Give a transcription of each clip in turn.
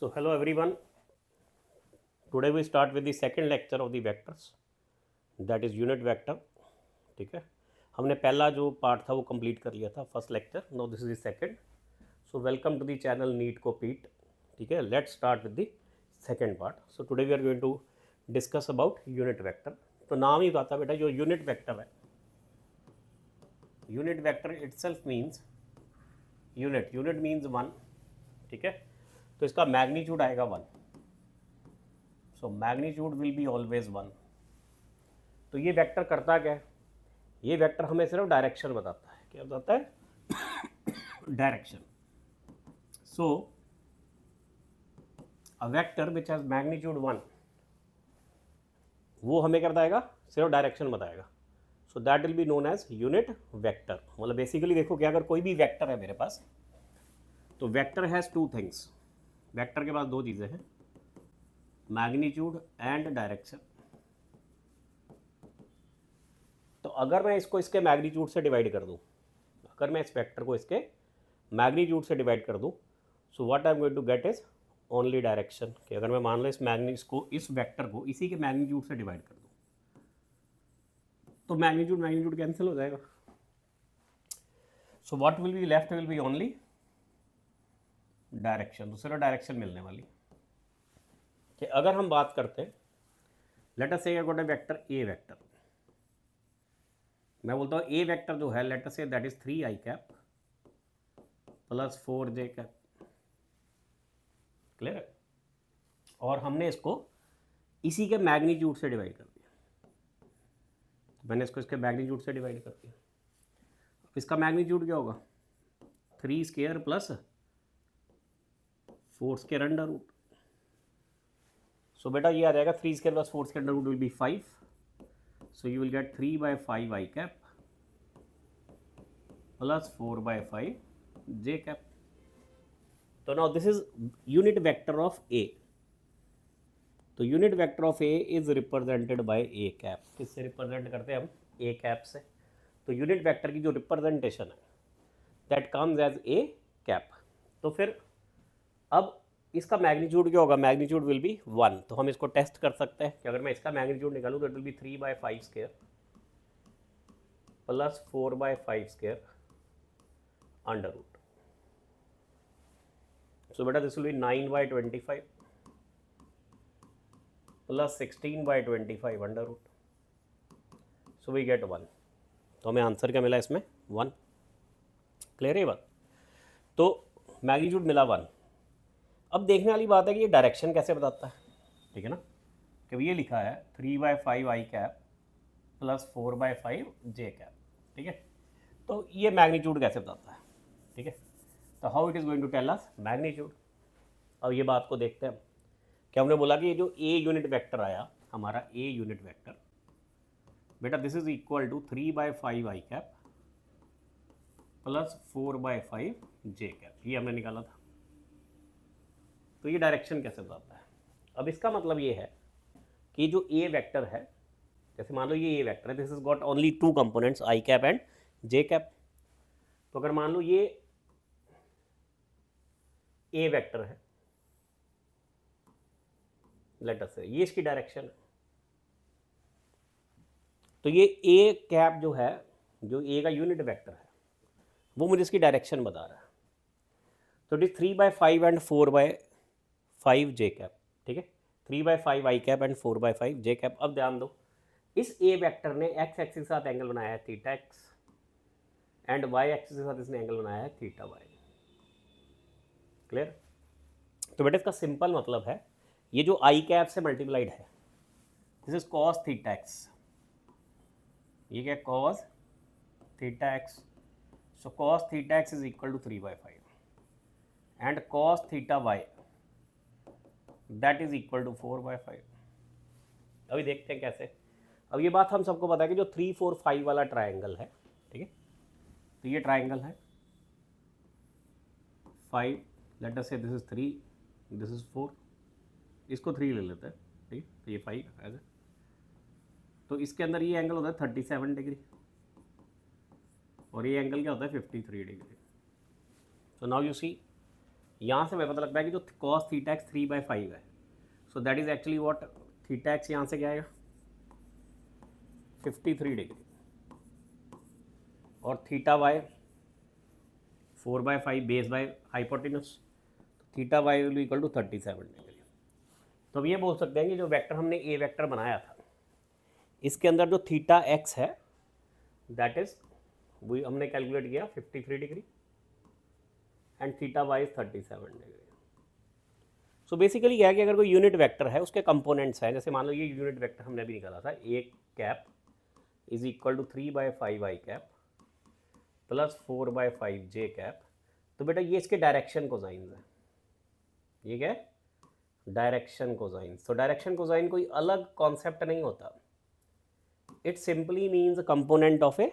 So hello everyone. Today we start with the second lecture of the vectors, that is unit vector. ठीक है, हमने पहला जो part था वो कंप्लीट कर लिया था, first lecture. Now this is the second. So welcome to the channel NEET को पीट. ठीक है, let's start with the second part. So today we are going to discuss about unit vector. तो नाम ही बताता बेटा, जो यूनिट वेक्टर है, unit vector itself means unit. Unit means one. ठीक है, तो इसका मैग्नीट्यूड आएगा one. So magnitude will be always one. तो ये वेक्टर करता क्या है? ये वेक्टर हमें सिर्फ डायरेक्शन बताता है. क्या बताता है? Direction. So a vector which has magnitude one, वो हमें क्या बताएगा? सिर्फ डायरेक्शन बताएगा. So that will be known as unit vector. मतलब बेसिकली देखो कि अगर कोई भी वेक्टर है मेरे पास, तो vector has two things. Vector के पास दो चीज़ें हैं, मैग्नीट्यूड एंड डायरेक्शन. तो अगर मैं इसको इसके मैग्नीट्यूड से डिवाइड कर दूं, अगर मैं इस वेक्टर को इसके मैग्नीट्यूड से डिवाइड कर दूं, so what I am going to get is only direction. कि अगर मैं मान लो इस वेक्टर को इसी के मैग्नीट्यूड से डिवाइड कर दूं, तो मैग्नीट्यूड कैंसिल हो जाएगा. So what will be left will be only direction. तो सिर्फ डायरेक्शन मिलने वाली. कि अगर हम बात करते हैं, late us say I got a vector A vector. मैं बोलता हूँ ए वेक्टर जो है, let us say that is 3i cap plus 4j cap. Clear है? और हमने इसको इसी के मैग्नीट्यूड से डिवाइड कर दिया. मैंने इसको इसके मैग्नीट्यूड से डिवाइड कर दिया. अब इसका मैग्नीट्यूड क्या होगा? 3 square plus 4 square under root. So बेटा ये आ जाएगा 3 square plus 4 square under root will be 5. So you will get 3/5i cap plus 4/5j cap. तो now this is unit vector of A. तो unit vector of A is represented by A cap. किससे represent करते हैं हम? A cap से. तो unit vector की जो रिप्रेजेंटेशन है, that comes as a cap. तो फिर अब इसका मैग्नीट्यूड क्या होगा? Magnitude will be one. तो हम इसको टेस्ट कर सकते हैं कि अगर मैं इसका मैग्नीट्यूड निकालूँ तो it will be 3/5 square plus 4/5 square under root. So बेटा this will be 9/25 plus 16/25 under root. So we get 1. तो हमें आंसर क्या मिला इसमें? 1. क्लियर है ये बात? तो मैग्नीट्यूड मिला 1. अब देखने वाली बात है कि ये डायरेक्शन कैसे बताता है. ठीक है ना, कि ये लिखा है 3/5i cap plus 4/5j cap. ठीक है, तो ये मैग्नीट्यूड कैसे बताता है? ठीक है, तो how it is going to tell us magnitude. अब ये बात को देखते हैं. क्या हमने बोला कि ये जो ए यूनिट वेक्टर आया हमारा, ए यूनिट वेक्टर बेटा, this is equal to 3/5i cap plus 4/5j cap. ये हमने निकाला था. तो ये डायरेक्शन कैसे बताता है? अब इसका मतलब ये है कि जो ए वेक्टर है, जैसे मान लो ये ए वेक्टर है, this is got only two components, I cap and J cap. तो अगर मान लो ये ए वेक्टर है, लेट अस से ये इसकी डायरेक्शन है. तो ये ए कैप जो है, जो ए का यूनिट वेक्टर है, वो मुझे इसकी डायरेक्शन बता रहा है. तो it is 3/5 and 4/5j cap. ठीक है, 3/5i cap and 4/5j cap. अब ध्यान दो, इस ए वेक्टर ने एक्स एक्सिस के साथ एंगल बनाया है theta x, and y axis के साथ इसने एंगल बनाया है थीटा वाई. क्लियर? तो बेटा इसका सिंपल मतलब है, ये जो आई कैप से मल्टीप्लाइड है, this is cos theta x. ये क्या? Cos theta x. So cos theta x is equal to 3/5 and cos theta y that is equal to 4/5. अभी देखते हैं कैसे. अब ये बात हम सबको पता है कि जो 3, 4, 5 वाला ट्राइंगल है, ठीक है, तो ये ट्राइंगल है 5, late us say this is 3, this is 4, इसको 3 ले लेते हैं. ठीक है, तो ये 5 ऐसे. तो इसके अंदर ये एंगल होता है 37 डिग्री और ये एंगल क्या होता है 53 degree. So now you see यहाँ से हमें पता लगता है कि जो कॉस थीटा एक्स 3/5 है, so that is actually what, theta x यहाँ से क्या आएगा 53 डिग्री और theta y 4/5 base by hypotenuse, theta y will be equal to 37 degree. तो अब ये बोल सकते हैं कि जो वेक्टर हमने ए वेक्टर बनाया था इसके अंदर जो थीटा एक्स है दैट इज वही हमने कैलकुलेट किया 53 degree and theta y is 37 degree. So basically क्या है कि अगर कोई यूनिट वेक्टर है उसके कंपोनेंट्स हैं, जैसे मान लो ये यूनिट वेक्टर हमने भी निकाला था, A cap is equal to 3/5 I cap plus 4/5 J cap, तो बेटा ये इसके डायरेक्शन कोसाइंस है, ये क्या है डायरेक्शन कोसाइंस। तो डायरेक्शन कोसाइन कोई अलग कॉन्सेप्ट नहीं होता, it simply means component of a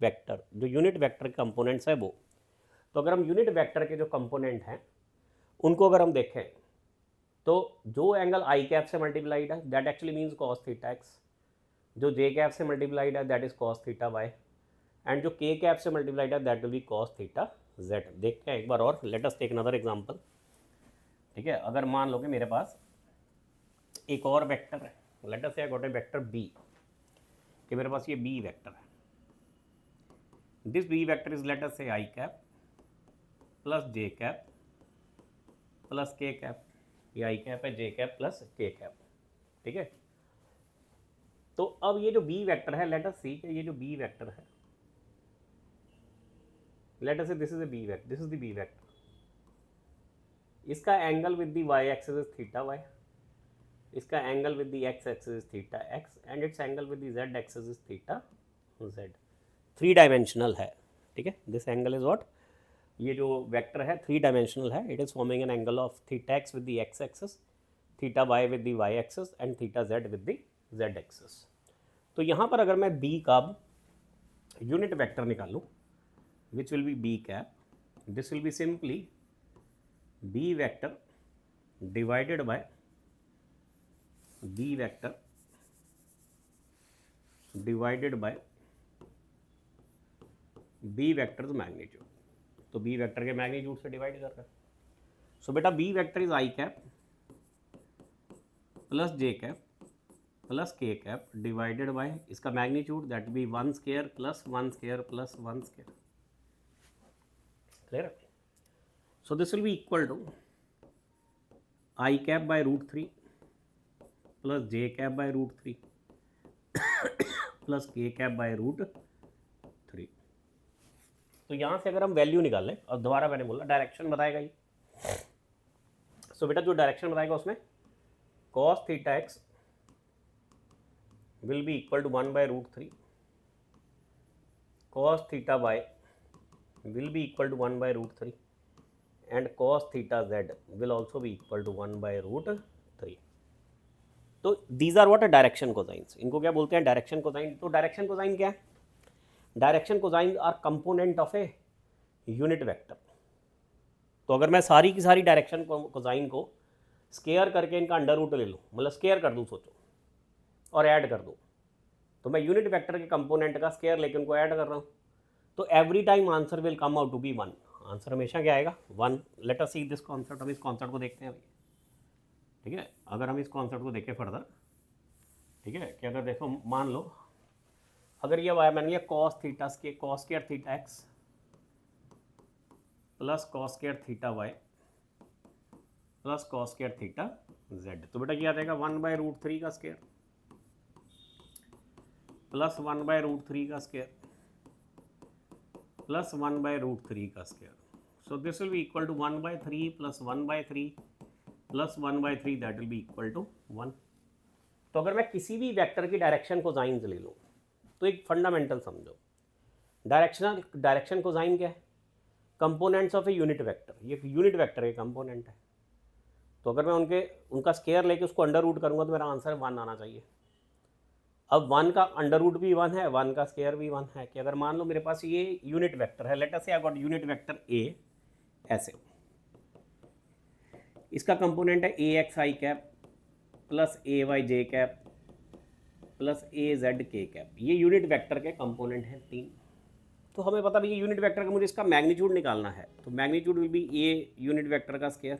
vector, जो यूनिट वेक्टर के कंपोनेंट्स है वो। तो अगर हम यूनिट वेक्टर के जो कंपोनेंट हैं उनको अगर हम देखें तो जो एंगल आई कैप से मल्टीप्लाइड है that actually means cos theta x, जो जे कैप से मल्टीप्लाइड है that is cos theta y, and जो के कैप से मल्टीप्लाइड है that will be cos theta z. देखते हैं एक बार और, let us take another example. ठीक है, अगर मान लो कि मेरे पास एक और वेक्टर है, let us say I got a vector B, कि मेरे पास ये बी वेक्टर है, this B vector is let us say i cap plus j cap plus के कैप, ये आई कैप है, जे कैप प्लस के कैप। ठीक है, तो अब ये जो बी वेक्टर है, लेट अस सी कि ये जो बी वेक्टर है, let us say this is a B vector, this is the B vector, इसका angle with the Y axis is theta Y, इसका angle with the x axis is theta x, and its angle with the Z axis is theta Z. 3 dimensional है। ठीक है, this angle is what, ये जो vector है 3 dimensional है, it is forming an angle of theta x with the x axis, theta y with the Y axis and theta z with the Z axis. तो यहाँ पर अगर मैं B का यूनिट वेक्टर निकालूँ which will be b cap, this will be simply b vector divided by b vector divided by b vector's magnitude। तो b vector के magnitude से डिवाइड कर रहा है। सो बेटा b vector is i cap plus j cap plus k cap divided by इसका magnitude that be 1 square plus 1 square plus 1 square. Clear? So this will be equal to I cap by root 3 plus j cap by root 3 plus k cap by root 3। तो यहाँ से अगर हम value निकाल लें, और दोबारा मैंने बोला डायरेक्शन बताएगा ये, सो बेटा जो डायरेक्शन बताएगा उसमें cos theta x will be equal to 1/√3, cos theta y will be equal to 1/√3 and cos theta z will also be equal to 1/√3। तो these are what a direction cosines, इनको क्या बोलते हैं डायरेक्शन कोसाइन। तो direction cosine क्या है, direction cosine R component of a unit vector. तो अगर मैं सारी की सारी डायरेक्शन कोसाइन को स्केयर करके इनका अंडर रूट ले लूँ, मतलब स्केयर कर दूँ सोचो, और ऐड कर दूँ, तो मैं यूनिट वेक्टर के कंपोनेंट का स्केयर लेके उनको ऐड कर रहा हूँ, तो every time answer will come out to B 1, answer हमेशा क्या आएगा 1। Let us see this concept, हम इस कॉन्सेप्ट को देखते हैं अभी। ठीक है, अगर हम इस कॉन्सेप्ट को देखें फर्दर, ठीक है, कि अगर देखो मान लो अगर ये वाई मान लिया कॉस थीटा के cos square theta x plus cos square theta Y plus cos square theta Z, तो बेटा क्या आ जाएगा 1/√3 का स्क्वायर प्लस 1/√3 का स्क्वायर प्लस 1/√3 का square. So this will be equal to 1/3 plus 1/3 plus 1/3 that will be equal to 1। तो अगर मैं किसी भी वेक्टर की डायरेक्शन कोसाइंस ले लूँ तो एक फंडामेंटल समझो, डायरेक्शन कोसाइन क्या है, components of a unit vector, ये यूनिट वेक्टर के कंपोनेंट है। तो अगर मैं उनका स्केयर लेके उसको अंडर रूट करूँगा तो मेरा आंसर 1 आना चाहिए। अब 1 का अंडर रूट भी 1 है, 1 का स्केयर भी 1 है, कि अगर मान लो मेरे पास ये यूनिट वेक्टर है, let us say I got unit vector ए ऐसे, इसका कंपोनेंट है ए x I cap plus A Y J cap plus A Z के कैप, ये यूनिट वेक्टर के कंपोनेंट हैं 3। तो हमें पता भी यूनिट वेक्टर का मुझे इसका मैग्नीट्यूड निकालना है, तो magnitude will be A unit vector का square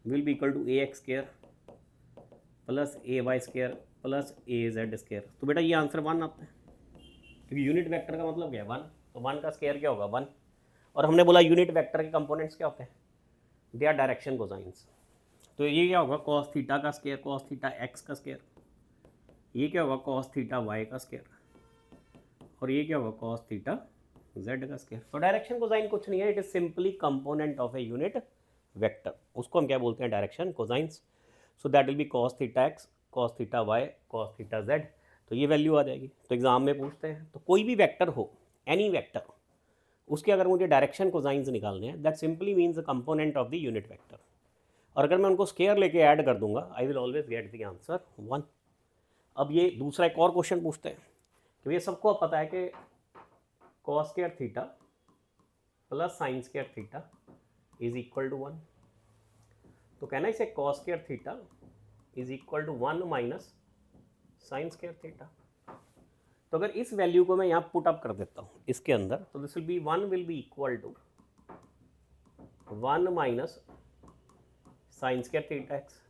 will be equal to A X square plus A Y square plus A Z square. तो बेटा ये आंसर 1 आता है, क्योंकि यूनिट वेक्टर का मतलब क्या है 1, तो 1 का स्क्वायर क्या होगा 1। और हमने बोला यूनिट वेक्टर के कंपोनेंट्स क्या होते हैं, दे आर डायरेक्शन कोसाइंस। तो ये क्या होगा कॉस थीटा का स्क्वायर कॉस थीटा एक्स का स्क्वायर, ये क्या होगा कॉस थीटा वाई का स्क्वायर, और ये क्या होगा कॉस थीटा जेड का स्क्वायर। तो डायरेक्शन कोसाइन कुछ नहीं है, it is simply component of a unit vector, उसको हम क्या बोलते हैं direction cosines. So that will be cos theta x cos theta y cos theta Z. तो ये वैल्यू आ जाएगी। तो एग्जाम में पूछते हैं, तो कोई भी वेक्टर हो, एनी वेक्टर, उसके अगर मुझे डायरेक्शन कोसाइंस निकालने हैं, that simply means a component of the unit vector. और अगर मैं उनको स्क्वायर लेके ऐड कर दूंगा, I will always get the answer 1। अब ये दूसरा एक और क्वेश्चन पूछते हैं कि ये सबको अब पता है कि cos square theta plus sine square theta is equal to 1। तो कहना इसे cos square theta is equal to 1 minus sine square theta. तो अगर इस वैल्यू को मैं यहाँ पुट अप कर देता हूँ इसके अंदर, तो this will be 1 will be equal to 1 minus sine square theta x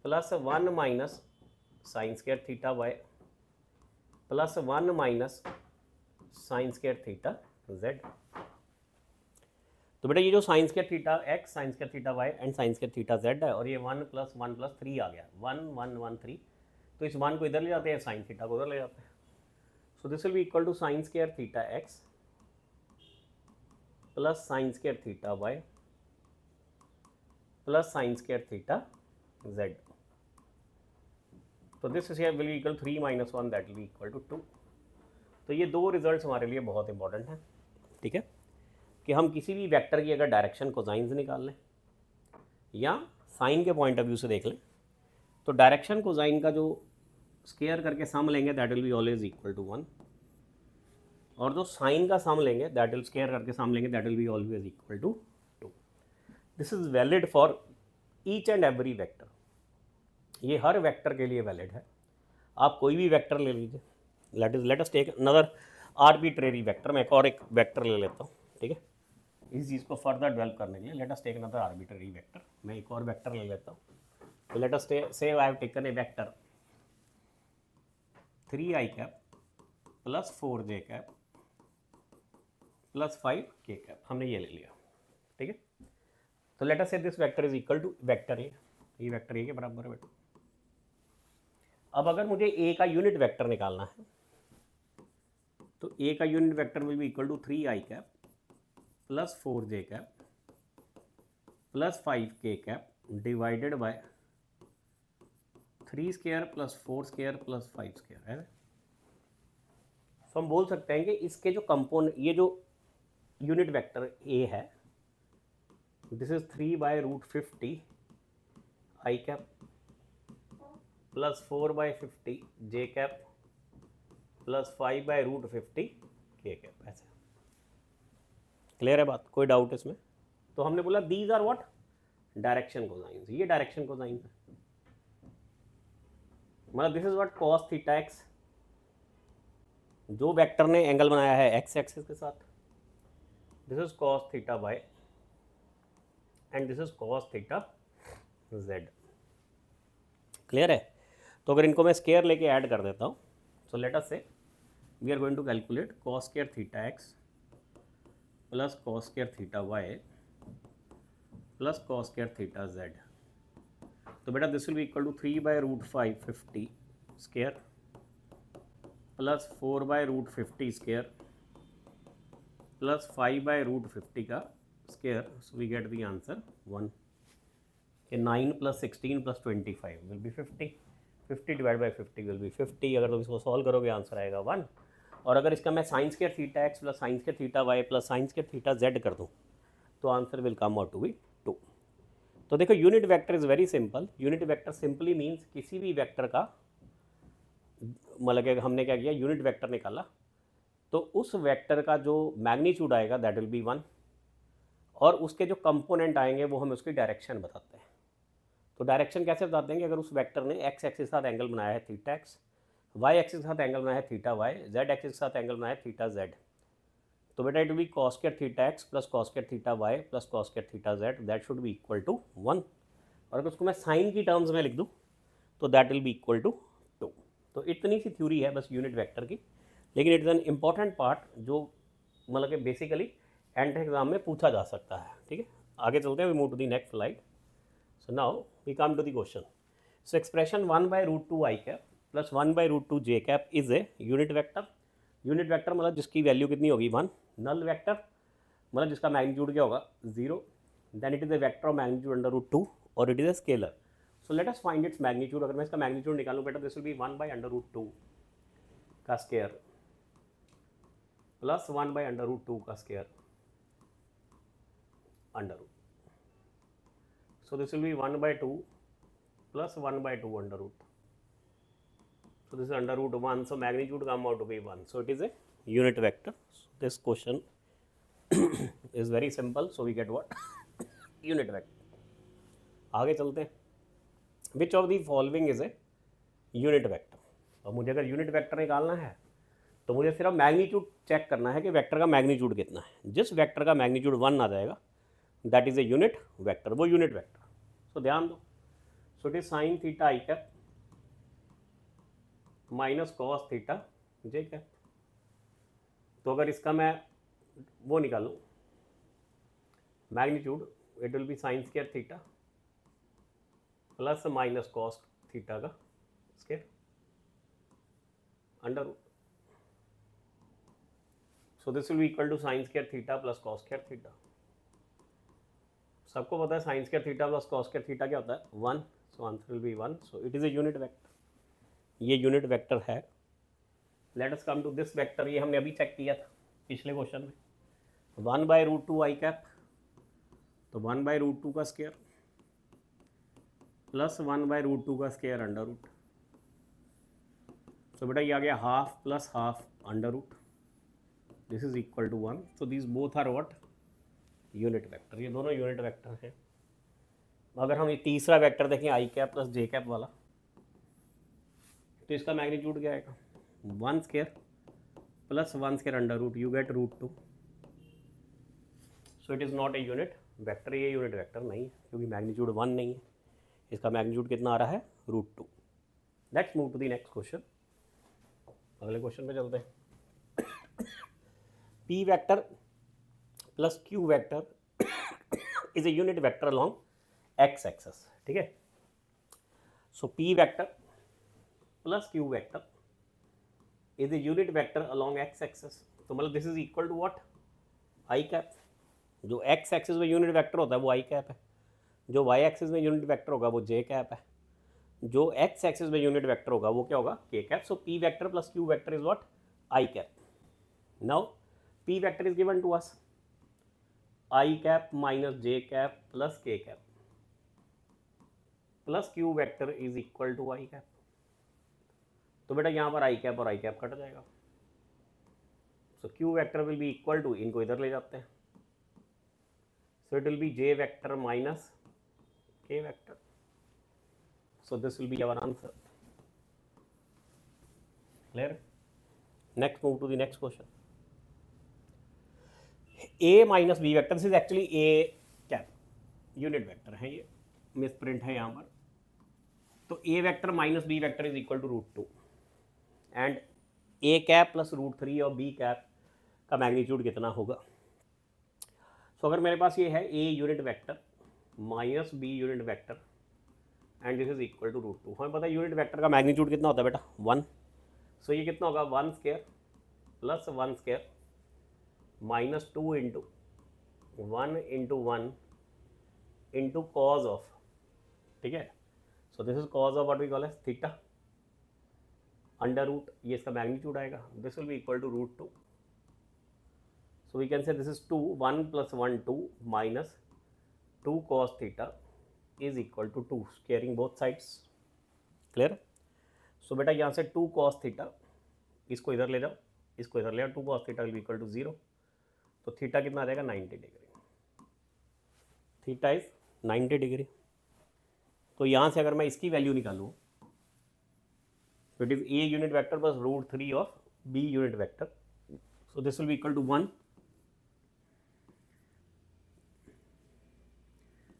plus 1 minus sine square theta Y plus 1 minus sine square theta Z. तो बेटा ये जो sine square theta x sine square theta y and sine square theta z है, और ये 1 plus 1 plus 3 आ गया 1 1 1 3। तो इस 1 को इधर ले जाते हैं, साइन थीटा को उधर ले जाते हैं। So this will be equal to sine square theta x plus sine square theta Y plus sine square theta Z. तो this is will be equal 3 minus 1 that will be equal to 2। तो ये दो results हमारे लिए बहुत important हैं, ठीक है, कि हम किसी भी वेक्टर की अगर डायरेक्शन कोसाइंस निकाल लें या साइन के पॉइंट ऑफ व्यू से देख लें, तो डायरेक्शन कोसाइन का जो स्क्वायर करके सम लेंगे that will be always equal to 1, और जो साइन का सम लेंगे दैट विल स्क्वायर करके सम लेंगे that will be always equal to 2। This is valid for each and every vector. ये हर वेक्टर के लिए वैलिड है। आप कोई भी वेक्टर ले लीजिए, let us take another arbitrary vector. मैं एक वेक्टर ले लेता हूँ, ठीक है, इस चीज़ को फर्दर डेवलप करने के लिए। Let us take another arbitrary vector. मैं एक और वेक्टर ले लेता हूँ। तो let us say I have taken a vector 3i cap plus 4j cap plus 5k cap, हमने ये ले लिया, ठीक है। तो let us say this vector is equal to vector A, ये वेक्टर ए के बराबर है बेटा। अब अगर मुझे ए का यूनिट वेक्टर निकालना है, तो ए का unit vector will be equal to 3i cap plus 4j cap plus 5k cap divided by 3 square plus 4 square plus 5 square है। तो हम बोल सकते हैं कि इसके जो कंपोनेंट, ये जो यूनिट वेक्टर ए है, this is 3/√50 i cap plus 4/50 j cap plus 5/√50 k cap. ऐसे क्लियर है बात, कोई डाउट इसमें? तो हमने बोला these are what direction cosines, ये डायरेक्शन कोसाइंस है। मतलब this is what cos theta x, जो वेक्टर ने एंगल बनाया है एक्स एक्सिस के साथ, this is cos theta y and this is cos theta z. Clear है? तो अगर इनको मैं स्क्वायर लेके ऐड कर देता हूँ, सो let us say we are going to calculate cos square theta x plus cos square theta Y plus cos square theta Z. तो बेटा this will be equal to 3/√550 square plus 4/√50 square plus 5/√50 का square. So we get the answer 1। 9 + 16 + 25 will be 50। 50 divide by 50 will be 50। अगर तुम इसको solve करोगे answer आएगा 1। और अगर इसका मैं sine square theta x plus sine square theta Y plus sine square theta z कर दूँ, तो answer will come out to be 2। तो देखो unit vector is very simple. Unit vector simply means किसी भी वेक्टर का, मतलब कि हमने क्या किया, यूनिट वेक्टर निकाला, तो उस वेक्टर का जो मैग्नीट्यूड आएगा दैट विल बी 1, और उसके जो कंपोनेंट आएंगे वो हमें उसकी डायरेक्शन बताते हैं। तो डायरेक्शन कैसे बताते हैं कि अगर उस वेक्टर ने एक्स एक्सिस के साथ एंगल बनाया है थीटा एक्स, वाई एक्सिस के साथ एंगल बनाया है थीटा वाई, जेड एक्सिस के साथ एंगल बनाया है थीटा जेड। तो बेटा it will be cos square theta x plus cos square theta Y plus cos square theta z, that should be equal to 1। और अगर उसको मैं साइन की टर्म्स में लिख दूँ तो that will be equal to 2। तो इतनी सी थ्योरी है बस यूनिट वेक्टर की, लेकिन it is an important part जो मतलब कि बेसिकली एंड एग्जाम में पूछा जा सकता है। ठीक है, आगे चलते हैं, we move to the next slide. So now we come to the question. So expression 1/√2 i cap plus 1/√2 j cap is A unit vector. Unit vector मतलब जिसकी वैल्यू कितनी होगी 1। नल वेक्टर मतलब जिसका मैग्नीट्यूड क्या होगा 0। Then it is a vector of magnitude √2 और it is a scalar. So let us find its magnitude. अगर मैं इसका मैग्नीट्यूड निकालूं बेटा, दिस विल बी 1/√2 का स्क्वायर प्लस 1/√2 का square under root. So this will be 1/2 plus 1/2 under root. So this is under root 1. So magnitude come out to be 1. So it is a unit vector. So this question is very simple. So we get what? Unit vector. आगे चलते हैं. Which of the following is a unit vector? अब मुझे अगर unit vector निकालना है तो मुझे सिर्फ मैग्नीट्यूड चेक करना है कि वेक्टर का मैग्नीट्यूड कितना है। जिस वेक्टर का मैग्नीट्यूड 1 आ जाएगा that is A unit vector, वो यूनिट वेक्टर। सो ध्यान दो, so it is sine theta I cap minus cos theta J cap. तो अगर इसका मैं वो निकालूं magnitude, it will be sine square theta plus minus cos theta का square under root. So this will be equal to sine square theta plus cos square theta. सबको पता है sine square theta plus cos square theta क्या होता है 1। So answer will be 1। So it is a unit vector, ये unit vector है। Let us come to this vector, ये हमने अभी चेक किया था पिछले क्वेश्चन में। 1/√2 आई कैप, तो 1/√2 का स्क्वायर प्लस 1/√2 का स्क्वायर अंडर रूट। सो बेटा ये आ गया half plus half under root, this is equal to 1। So this both are what unit vector, ये दोनों यूनिट वेक्टर हैं। अगर हम ये तीसरा वेक्टर देखें i cap plus j cap वाला, तो इसका मैग्नीट्यूड क्या आएगा 1 square plus 1 square under root, you get √2। So it is not a unit vector, ये यूनिट वेक्टर नहीं है क्योंकि मैग्नीट्यूड 1 नहीं है, इसका मैग्नीट्यूड कितना आ रहा है √2। Let's move to the next question, अगले क्वेश्चन पे चलते हैं। P vector plus Q vector is A unit vector along X axes. ठीक है, so P vector plus Q vector is A unit vector along X axes. तो मतलब this is equal to what I cap. जो X axis में unit vector होता है वो I cap है, जो वाई एक्सिस में यूनिट वेक्टर होगा वो जे कैप है, जो एक्स एक्सिस में यूनिट वेक्टर होगा वो क्या होगा K cap. So P vector plus Q vector is what I cap. Now P vector is given to us I cap minus J cap plus के cap plus Q vector is equal to I cap. तो बेटा यहाँ पर आई cap और आई cap cut जाएगा। So q vector will be equal to, इनको इधर ले जाते हैं, so it will be j vector minus k vector. So this will be our answer. Clear? Next move to the next question. A minus b vector, this is actually a cap, unit vector है, ये misprint है यहाँ पर। तो a vector minus b vector is equal to √2 and a cap plus √3 और B cap का magnitude कितना होगा। सो अगर मेरे पास ये है a unit vector minus b unit vector and this is equal to √2, हमें पता है यूनिट वेक्टर का मैग्नीट्यूड कितना होता है बेटा 1। सो ये कितना होगा 1 square plus 1 square minus 2 into 1 into 1 into cos of. ठीक है, so this is cos of what we call as theta under root, ये इसका मैग्नीट्यूड आएगा, this will be equal to √2। So we can say this is 2 1 plus 1 2 minus 2 cos theta is equal to 2, squaring both sides. Clear? So बेटा यहाँ से 2 cos theta, इसको इधर ले जाओ, इसको इधर ले जाओ, 2 cos theta will be equal to 0। तो थीटा कितना आ जाएगा 90 डिग्री, थीटा इज 90 डिग्री। तो यहाँ से अगर मैं इसकी वैल्यू निकालूँ So it is A unit vector plus root 3 of B unit vector. So this will be equal to 1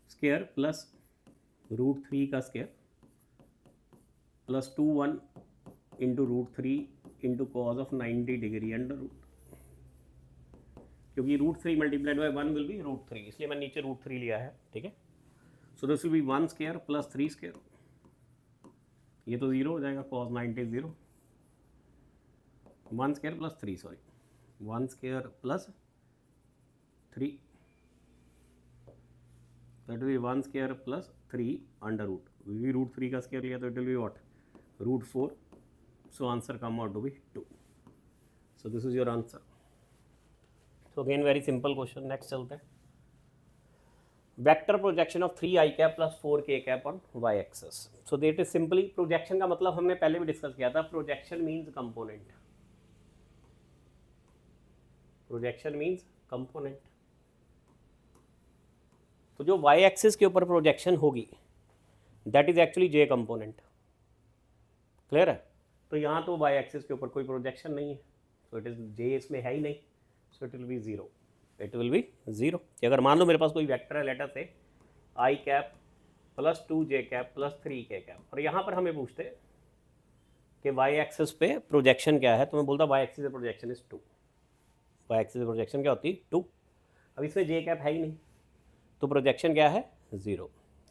square plus root 3 का square plus 2 1 into root 3 into cos of 90 degree under root, क्योंकि root 3 multiplied by 1 will be root 3, इसलिए मैंने नीचे root 3 लिया है, ठीक है. So this will be 1 square plus 3 square, ये तो 0 हो जाएगा, cos 90 0, 1 square plus 3, sorry 1 square plus 3, that will be 1 square plus 3 under root, भी रूट 3 का स्क्वायर लिया तो it will be what, root 4. So answer come out to be 2. So this is your answer. So again very simple question. Next चलते हैं. Vector projection of 3 I cap plus 4 k cap on y axis. So that is simply projection का मतलब हमने पहले भी discuss किया था. Projection means component. Projection means component. तो जो y axis के ऊपर projection होगी that is actually j component. Clear है? तो यहाँ तो y axis के ऊपर कोई projection नहीं है. So it is j इसमें है ही नहीं. So it will be 0. It will be 0. कि अगर मान लो मेरे पास कोई वेक्टर है, लेटर से I cap plus 2j cap plus 3k cap, और यहाँ पर हमें पूछते हैं कि y एक्सिस पे प्रोजेक्शन क्या है, तो मैं बोलता y एक्सिस पे प्रोजेक्शन इज 2. y एक्सिस पे प्रोजेक्शन क्या होती है 2. अब इसमें j कैप है ही नहीं, तो प्रोजेक्शन क्या है 0.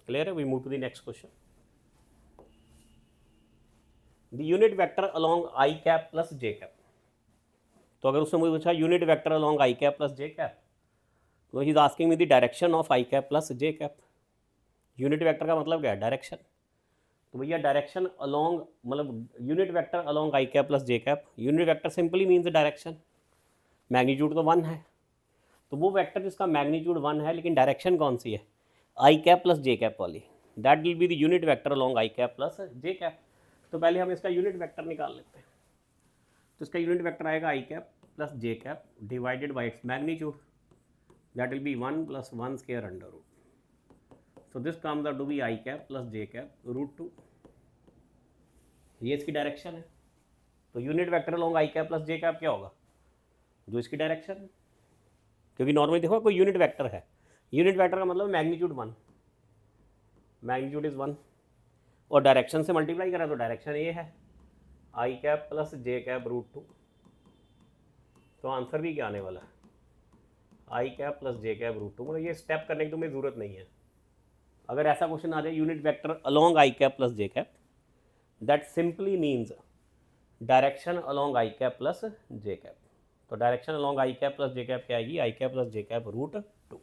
क्लियर है? We move to the next question. The unit vector along I cap plus j cap. तो अगर उसने मुझे पूछा unit vector along i cap plus j cap, तो he is asking me the direction of i cap plus j cap. Unit vector का मतलब क्या है, डायरेक्शन. तो भैया डायरेक्शन अलोंग मतलब unit vector along i cap plus j cap, unit vector simply means direction. Magnitude तो 1 है, तो वो वेक्टर जिसका मैग्नीट्यूड 1 है लेकिन डायरेक्शन कौन सी है, आई कैप प्लस जे कैप वाली, that will be the unit vector along i cap plus j cap. तो पहले हम इसका यूनिट वेक्टर निकाल लेते हैं. तो इसका यूनिट वेक्टर आएगा i cap plus j cap divided by its magnitude, that will be 1 plus 1 square under root. So this comes out to be i cap plus j cap root 2. ये इसकी direction है. तो unit vector along i cap plus j cap क्या होगा, जो इसकी direction है. क्योंकि नॉर्मली देखो कोई यूनिट वेक्टर है, यूनिट वेक्टर का मतलब मैग्नीट्यूड 1, मैग्नीट्यूड इज 1, और डायरेक्शन से मल्टीप्लाई करा तो डायरेक्शन ये है आई cap plus j cap root 2. तो आंसर भी क्या आने वाला है, आई cap plus j cap root 2. मतलब ये स्टेप करने की तुम्हें ज़रूरत नहीं है. अगर ऐसा क्वेश्चन आ जाए unit vector along i cap plus j cap, that simply means direction along i cap plus j cap. तो direction along i cap plus j cap क्या आएगी, i cap plus j cap root 2.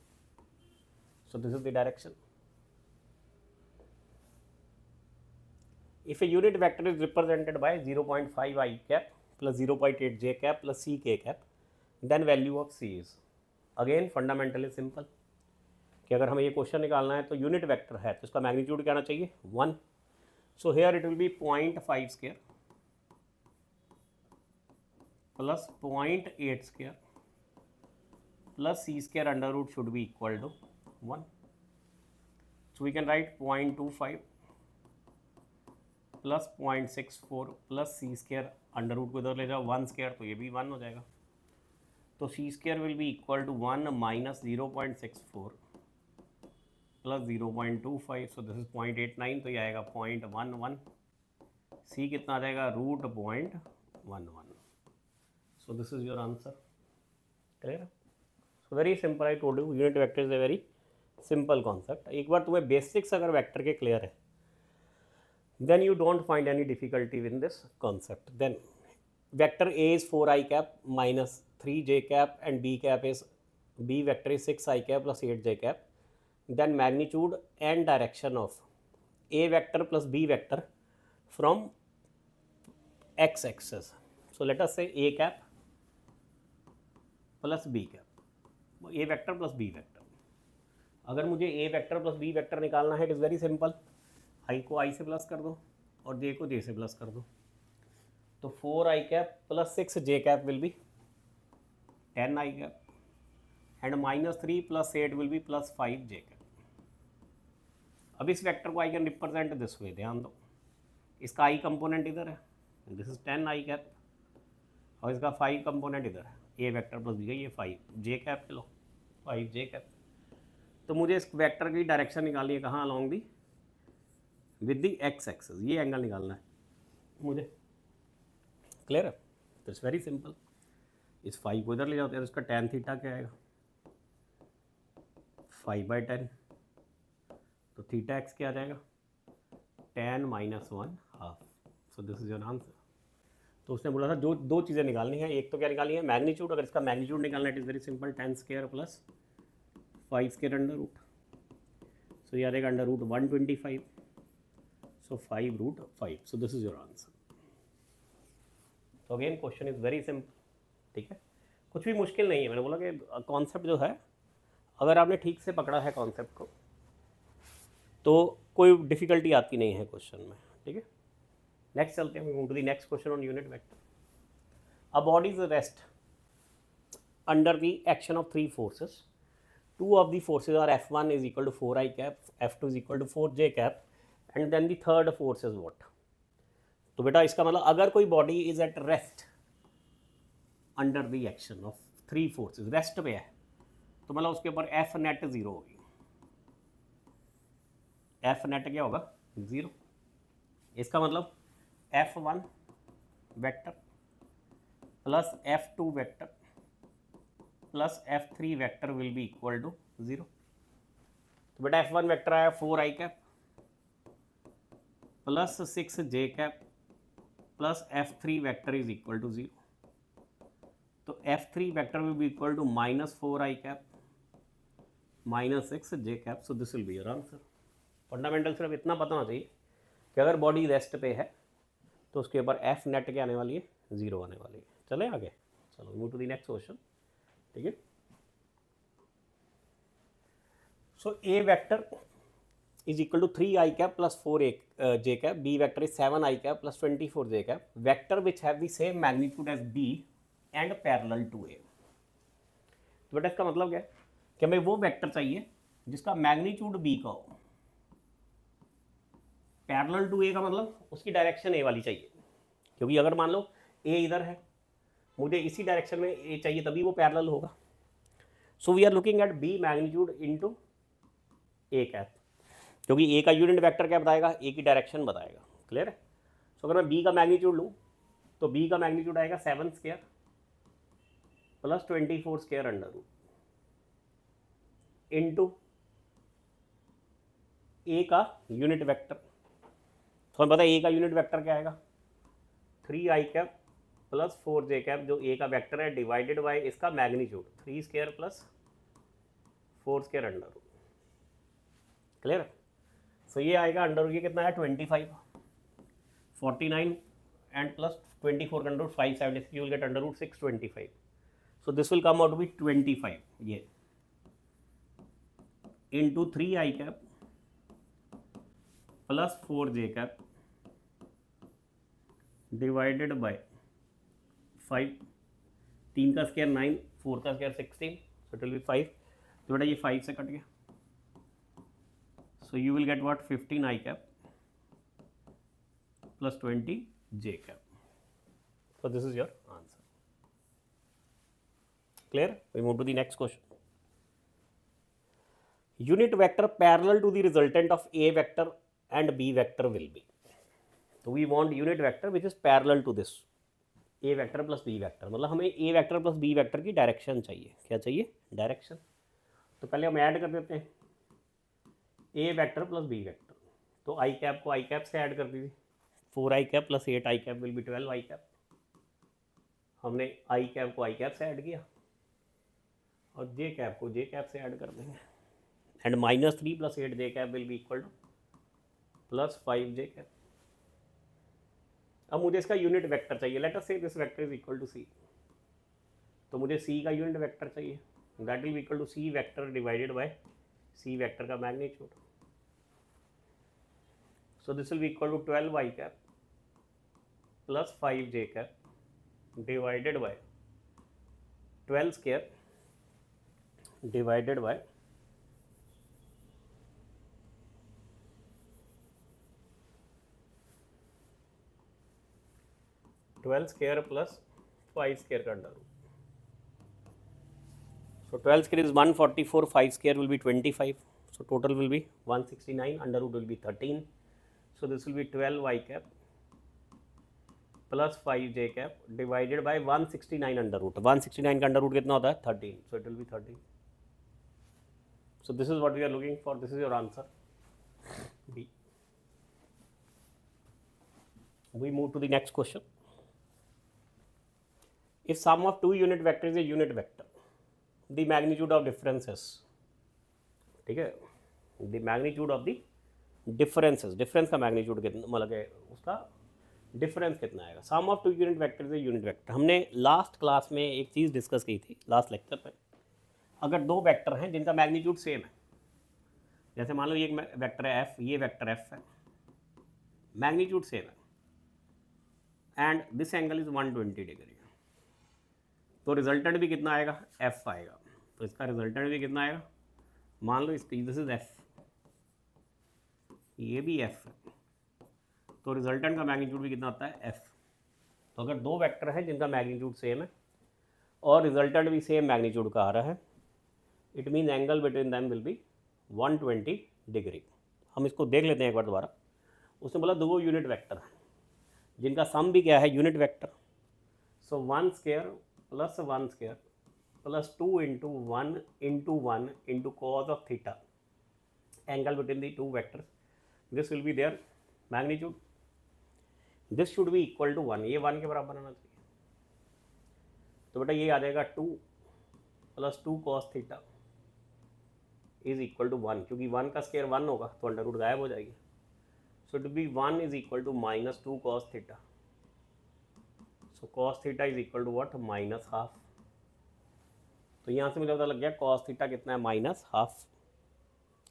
So this is the direction. If a unit vector is represented by 0.5 I cap plus 0.8 j cap plus c k cap, then value of c is again fundamentally simple. कि अगर हमें ये question निकालना है तो unit vector है तो इसका मैग्नीट्यूड क्या आना चाहिए 1. So here it will be 0.5 square plus 0.8 square plus c square under root should be equal to 1. So we can write 0.25 plus 0.64 plus c square under root को इधर ले जाओ 1 स्क्वायर, तो ये भी 1 हो जाएगा. तो c square will be equal to 1 minus 0.64 plus 0.25, so this is 0.89, तो ये आएगा 0.11. सी कितना आ जाएगा, root 0.11. So this is your answer. Clear? So very simple. I told you unit vector is a very simple concept. एक बार तुम्हें basics अगर वेक्टर के क्लियर है, then you don't find any difficulty in this concept. Then vector A is 4i cap minus 3j cap and b cap is b vector is 6i cap plus 8j cap. Then magnitude and direction of A vector plus b vector from x axis. So let us say A cap plus b cap, A vector plus b vector. अगर मुझे A vector plus b vector निकालना है, it is very simple. आई को आई से plus कर दो और जे को जे से प्लस कर दो. तो 4i cap plus 6j cap will B 10i cap and minus 3 plus 8 will be plus 5j cap. अब इस वेक्टर को I can represent this way. ध्यान दो, इसका आई कंपोनेंट इधर है, दिस इज 10 आई कैप, और इसका 5 कंपोनेंट इधर है, ए वेक्टर प्लस बी का ये 5 जे कैप, चलो 5 जे कैप। तो मुझे इस वेक्टर की डायरेक्शन निकालनी है कहाँ, along the with the x axis, ये एंगल निकालना है मुझे, क्लियर है। तो इट्स वेरी सिंपल, इस 5 को इधर ले जाते हैं तो इसका tan थीटा क्या आएगा 5/10, तो थीटा एक्स क्या आ जाएगा tan -1/2। So this is your answer. तो उसने बोला था जो दो चीज़ें निकालनी है, एक तो क्या निकालनी है मैग्नीट्यूड, अगर इसका मैग्नीट्यूड निकालना it is very simple, 10 square plus 5 square under root, so ये आ जाएगा under root 125, so 5√5, so this is your answer. तो again question is very simple, ठीक है, कुछ भी मुश्किल नहीं है। मैंने बोला कि कॉन्सेप्ट जो है अगर आपने ठीक से पकड़ा है कॉन्सेप्ट को तो कोई डिफिकल्टी आती नहीं है क्वेश्चन में, ठीक है। नेक्स्ट चलते हैं, move to the next question on unit vector. A body is rest under the action of 3 forces, 2 of the forces are F1 is equal to 4i cap, F2 is equal to 4j cap, and then the third force is what? तो बेटा इसका मतलब अगर कोई body is at rest under the action of 3 forces, rest पे है, तो मतलब उसके ऊपर एफ नेट 0 होगी, एफ नेट क्या होगा 0। इसका मतलब F1 vector plus F2 vector plus F3 vector will be equal to 0। तो बेटा F1 वेक्टर आया 4i cap plus 6j cap plus F3 vector is equal to 0। तो F3 vector will be equal to -4i cap -6j cap, so this will be your answer. Fundamental सिर्फ इतना पता होना चाहिए कि अगर बॉडी रेस्ट पे है तो उसके ऊपर एफ नेट क्या आने वाली है 0 आने वाली है। चले आगे, चलो move to the next question, ठीक है। So a vector is equal to 3i cap plus 4j cap, b vector is 7i cap plus 24j cap, vector which have the same magnitude as b and parallel to a. तो बेटा इसका मतलब क्या है कि हमें वो vector चाहिए जिसका मैग्नीट्यूड बी का हो, पैरेलल टू ए का मतलब उसकी डायरेक्शन ए वाली चाहिए, क्योंकि अगर मान लो ए इधर है, मुझे इसी डायरेक्शन में ए चाहिए तभी वो पैरेलल होगा। So we are looking at b magnitude into a cap, क्योंकि ए का यूनिट वेक्टर क्या बताएगा, ए की डायरेक्शन बताएगा, क्लियर है। सो अगर मैं बी का मैग्नीट्यूड लूँ तो बी का मैग्नीट्यूड आएगा 7 square plus 24 square under root into a का यूनिट वेक्टर। तो हमें पता है ए का यूनिट वेक्टर क्या आएगा 3i cap plus 4j cap, जो ए का वेक्टर है, डिवाइडेड बाय इसका magnitude 3 square plus 4 square under root, clear. So ये आएगा अंडर रूट, ये कितना है 25, 49 and plus 24 under root 576, you will get under root 625। So this will come out to be 25 ये into 3i cap plus 4j cap divided by 5, 3 का square 9, 4 का square 16, so it will be 5। तो बेटा ये 5 से कट गया, so you will get what 15i cap plus 20j cap, so this is your answer, clear. We move to the next question. Unit vector parallel to the resultant of a vector and b vector will be, तो we want unit vector which is parallel to this a vector plus b vector, मतलब हमें a vector plus b vector की direction चाहिए, क्या चाहिए direction. तो पहले हम ऐड कर देते हैं a vector plus b vector, तो i कैप को i कैप से ऐड कर दीजिए, 4i cap plus 8i cap will be 12i cap. हमने i कैप को i कैप से ऐड किया और j कैप को j कैप से ऐड कर देंगे, and -3 plus 8j cap will be equal to plus 5j cap. अब मुझे इसका यूनिट वेक्टर चाहिए, let us say this vector is equal to c, तो मुझे सी का यूनिट वेक्टर चाहिए, that will be equal to c vector divided by c vector का magnitude. So this will be equal to 12i cap plus 5j cap divided by 12 square divided by 12 12 square plus 5 square का under root. So 12 square is 144, 5 square will be 25. So total will be 169, under root will be 13. So this will be 12 y cap plus 5 j cap divided by 169 under root. 169 का under root कितना होता है 13. So it will be 13. So this is what we are looking for. This is your answer. B. We move to the next question. If sum of two unit vector is a unit vector, the magnitude of differences, ठीक है, the magnitude of the differences, difference का magnitude कितना, मतलब है उसका difference कितना आएगा. sum of two unit vector is a unit vector. हमने लास्ट क्लास में एक चीज़ डिस्कस की थी लास्ट लेक्चर पे. अगर दो वेक्टर हैं जिनका मैग्नीट्यूड सेम है, जैसे मान लो ये एक वेक्टर है f, ये वेक्टर f है, मैग्नीट्यूड सेम है and this angle is 120 degree, तो रिजल्टेंट भी कितना आएगा f आएगा. तो इसका रिजल्टेंट भी कितना आएगा, मान लो इसकी दिस इज f, ये भी f है, तो रिजल्टेंट का मैग्नीट्यूड भी कितना आता है f. तो अगर दो वेक्टर हैं जिनका मैग्नीट्यूड सेम है और रिजल्टेंट भी सेम मैग्नीट्यूड का आ रहा है, it mean angle between them will be 120 degree. हम इसको देख लेते हैं एक बार दोबारा. उसने बोला दो यूनिट वेक्टर हैं जिनका सम भी क्या है unit vector. So 1 square plus 1 square plus 2 into 1 into 1 into cos of theta, angle between the two vectors, this will be their magnitude. This should be equal to 1, ये 1 के बराबर आना चाहिए. तो बेटा ये आ जाएगा 2 plus 2 cos theta is equal to 1, क्योंकि 1 का स्क्वायर 1 होगा तो अंडर रूट गायब हो जाएगी. So two B 1 is equal to minus 2 cos theta. So cos theta is equal to what, minus half. तो यहाँ से मुझे पता लग गया कॉस थीटा कितना है, माइनस हाफ.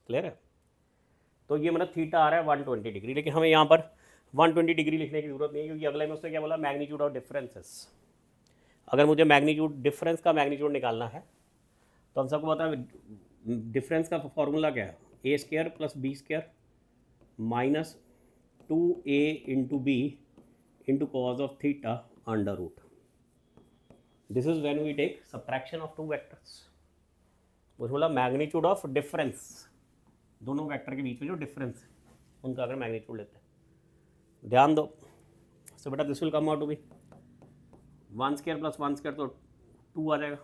क्लियर है. तो ये मतलब थीटा आ रहा है 120 डिग्री, लेकिन हमें यहाँ पर 120 डिग्री लिखने की जरूरत नहीं है, क्योंकि अगले में उसने क्या बोला, मैग्नीट्यूड ऑफ डिफरेंसेस. अगर मुझे मैग्नीट्यूड डिफरेंस का मैग्नीट्यूड निकालना है तो हम सबको पता है डिफरेंस का फॉर्मूला क्या है, a square plus b square minus 2a into b into cos of theta under root. This is when we take subtraction of two vectors. वो बोला मैग्नीट्यूड ऑफ डिफरेंस, दोनों वेक्टर के बीच में जो डिफरेंस है उनका अगर मैग्नीट्यूड लेते हैं. ध्यान दो. सो बेटा this will come out to B 1 square plus 1 square तो 2 आ जाएगा.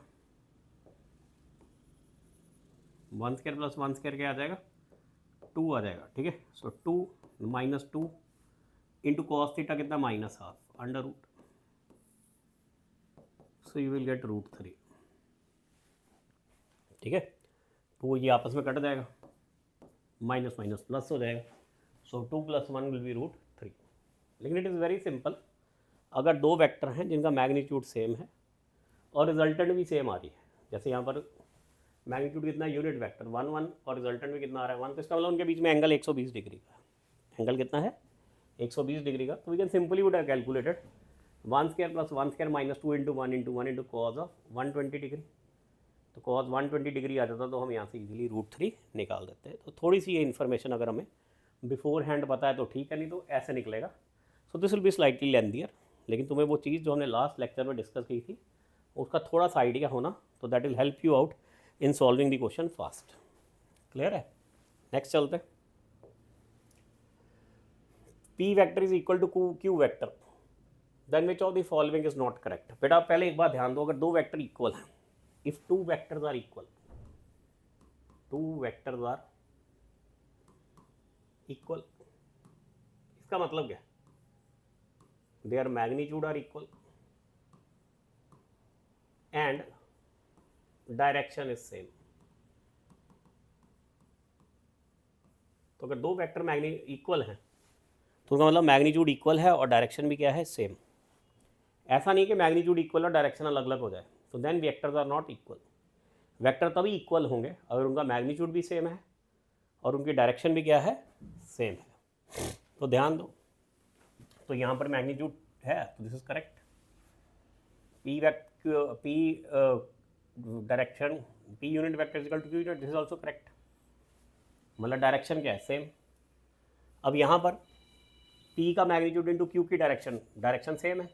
1 स्क्वायर प्लस 1 स्क्वायर क्या आ जाएगा, 2 आ जाएगा. ठीक है. सो 2 माइनस 2 इंटू कॉस थीटा कितना, minus half under root. So you will get √3. ठीक है. तो ये आपस में कट जाएगा, माइनस माइनस प्लस हो जाएगा. सो 2 + 1 विल बी √3. लेकिन इट इज़ वेरी सिंपल. अगर दो वेक्टर हैं जिनका मैग्नीट्यूड सेम है और रिजल्टेंट भी सेम आ रही है, जैसे यहाँ पर मैग्नीट्यूड कितना है यूनिट वेक्टर 1 1 और रिजल्टेंट भी कितना आ रहा है 1, तो इसका मतलब उनके बीच में एंगल 120 डिग्री का. एंगल कितना है 120 डिग्री का. तो we can simply would have calculated 1 square plus 1 square minus 2 into 1 into 1 into cos of 120 degree. तो कॉज 120 डिग्री आ जाता तो हम यहाँ से इजीली √3 निकाल देते हैं. तो थोड़ी सी ये इन्फॉर्मेशन अगर हमें बिफोर हैंड पता है तो ठीक है, नहीं तो ऐसे निकलेगा. So this will be slightly lengthier, लेकिन तुम्हें वो चीज़ जो हमने लास्ट लेक्चर में डिस्कस की थी उसका थोड़ा सा आइडिया होना, तो that will help you out in solving the question fast. Clear है. नेक्स्ट चलते हैं. P vector is equal to Q vector, then which of the following is not correct. बेटा पहले एक बात ध्यान दो, अगर दो वेक्टर इक्वल हैं, if two vectors are equal, two vectors are equal, इसका मतलब क्या है, their magnitude are equal and direction is same. तो अगर दो वेक्टर इक्वल हैं तो उसका मतलब मैग्नीट्यूड इक्वल है और डायरेक्शन भी क्या है, सेम. ऐसा नहीं कि मैग्नीट्यूड इक्वल और डायरेक्शन अलग अलग हो जाए. तो then vectors are not equal. Vector तभी इक्वल होंगे अगर उनका मैग्नीट्यूड भी सेम है और उनकी डायरेक्शन भी क्या है, सेम है. तो ध्यान दो. तो यहाँ पर मैग्नीट्यूड है तो this is correct. P direction P unit vector equal to Q unit, this is also correct. मतलब डायरेक्शन क्या है, सेम. अब यहाँ पर P का मैग्नीट्यूड इंटू Q की डायरेक्शन सेम है,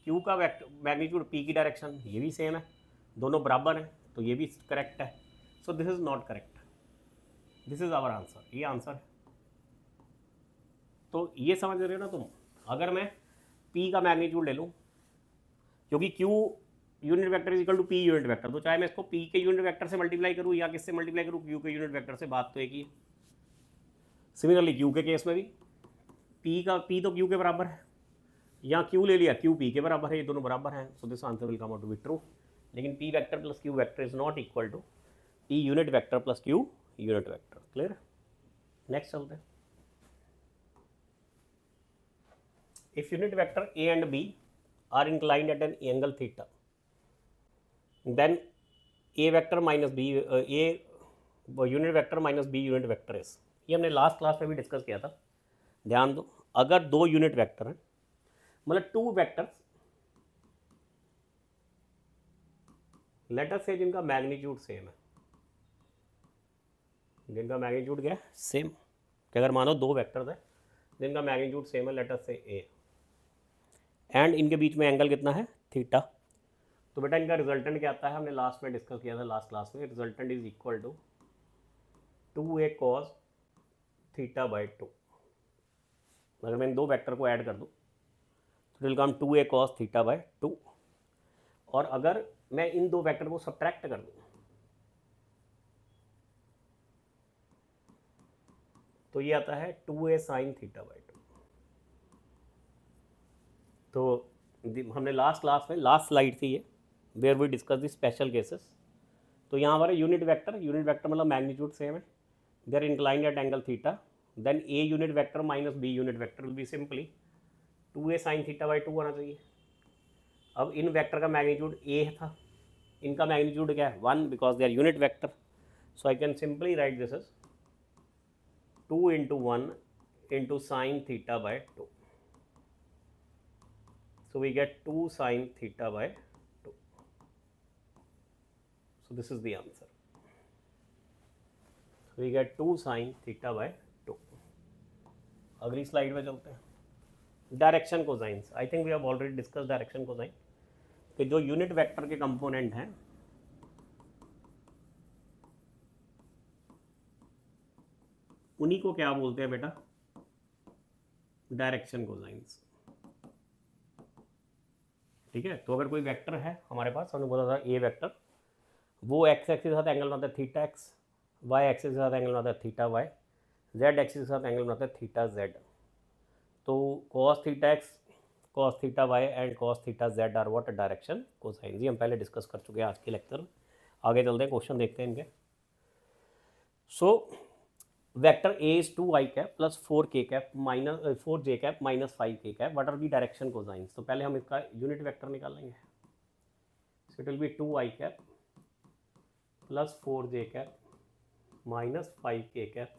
क्यू का मैग्नीट्यूड पी की डायरेक्शन, ये भी सेम है, दोनों बराबर हैं, तो ये भी करेक्ट है। So this is not correct, this is our answer, ये आंसर है। तो ये समझ रहे हो ना तुम, अगर मैं p का मैग्नीट्यूड ले लूँ, क्योंकि q unit vector is equal to p unit vector, तो चाहे मैं इसको p के यूनिट वेक्टर से मल्टीप्लाई करूँ या किससे मल्टीप्लाई करूँ, q के यूनिट वेक्टर से, बात तो एक ही है। सिमिलरली q के केस में भी p तो q के बराबर है, यहाँ q ले लिया, q p के बराबर है, ये दोनों बराबर हैं, so this answer will come out to be true. लेकिन p vector plus q vector is not equal to p unit vector plus q unit vector. Clear? Next चलते हैं। If unit vector a and b are inclined at an angle theta, then a vector minus b a unit vector minus b unit vector is, ये हमने last class में भी discuss किया था। ध्यान दो, अगर दो यूनिट वेक्टर हैं, मतलब टू वेक्टर्स, लेट अस से जिनका मैग्नीट्यूड सेम है, जिनका मैग्नीट्यूड क्या है, सेम, कि अगर मानो दो वेक्टर्स हैं जिनका मैग्नीट्यूड सेम है, लेट अस से a, एंड इनके बीच में एंगल कितना है, थीटा, तो बेटा इनका रिजल्टेंट क्या आता है, हमने लास्ट में डिस्कस किया था, लास्ट क्लास में, resultant is equal to 2a cos theta by 2। अगर मैं इन दो वेक्टर को ऐड कर दूँ तो will come 2a cos theta by 2, और अगर मैं इन दो वेक्टर को सब्ट्रैक्ट कर दूँ तो ये आता है 2a sin थीटा बाई 2। तो हमने लास्ट क्लास में, लास्ट स्लाइड थी ये, where we discuss the special cases. तो यहाँ हमारे यूनिट वेक्टर मतलब मैग्नीट्यूड सेम है, they are inclined at angle theta, then a unit vector minus b unit vector will be simply 2a sin theta by 2 आना चाहिए। अब इन vector का मैग्नीट्यूड a था, इनका मैग्नीट्यूड क्या है, 1, because they are unit vector, so I can simply write this is 2 × 1 × sin theta by 2। So we get 2 sin theta by 2. So this is the answer. So we get 2 sin theta by 2. अगली slide में चलते हैं। Direction cosines, I think we have already discuss direction cosine, कि जो unit vector के component हैं उन्हीं को क्या बोलते हैं बेटा, डायरेक्शन कोसाइंस। ठीक है, तो अगर कोई वेक्टर है हमारे पास, हमने बोला था ए वेक्टर, वो एक्स एक्सिस के साथ एंगल बनाता है थीटा एक्स, वाई एक्सिस के साथ एंगल बनाता है थीटा वाई, जेड एक्सिस के साथ एंगल बनाता है थीटा जेड। तो cos theta x, cos theta y and cos theta z are what, direction cosine. जी हम पहले डिस्कस कर चुके हैं आज के लेक्चर। आगे चलते हैं, क्वेश्चन देखते हैं इनके। सो vector a is 2i cap plus 4k cap minus 4j cap minus 5k cap, what are the direction cosines. तो पहले हम इसका यूनिट वेक्टर निकाल लेंगे, so it will be 2i cap plus 4j cap minus 5k cap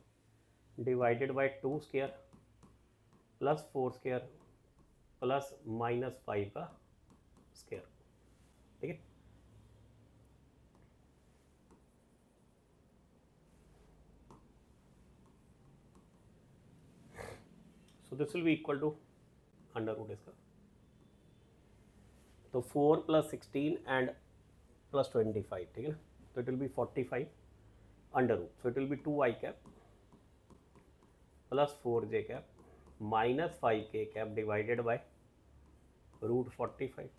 divided by 2 square plus 4 square plus minus 5 का square. ठीक है, so this will be equal to under root इसका, तो 4 + 16 एंड प्लस 25, ठीक है ना, तो it will be 45 under root, so it will be 2i cap plus 4j cap minus 5k cap divided by root 45।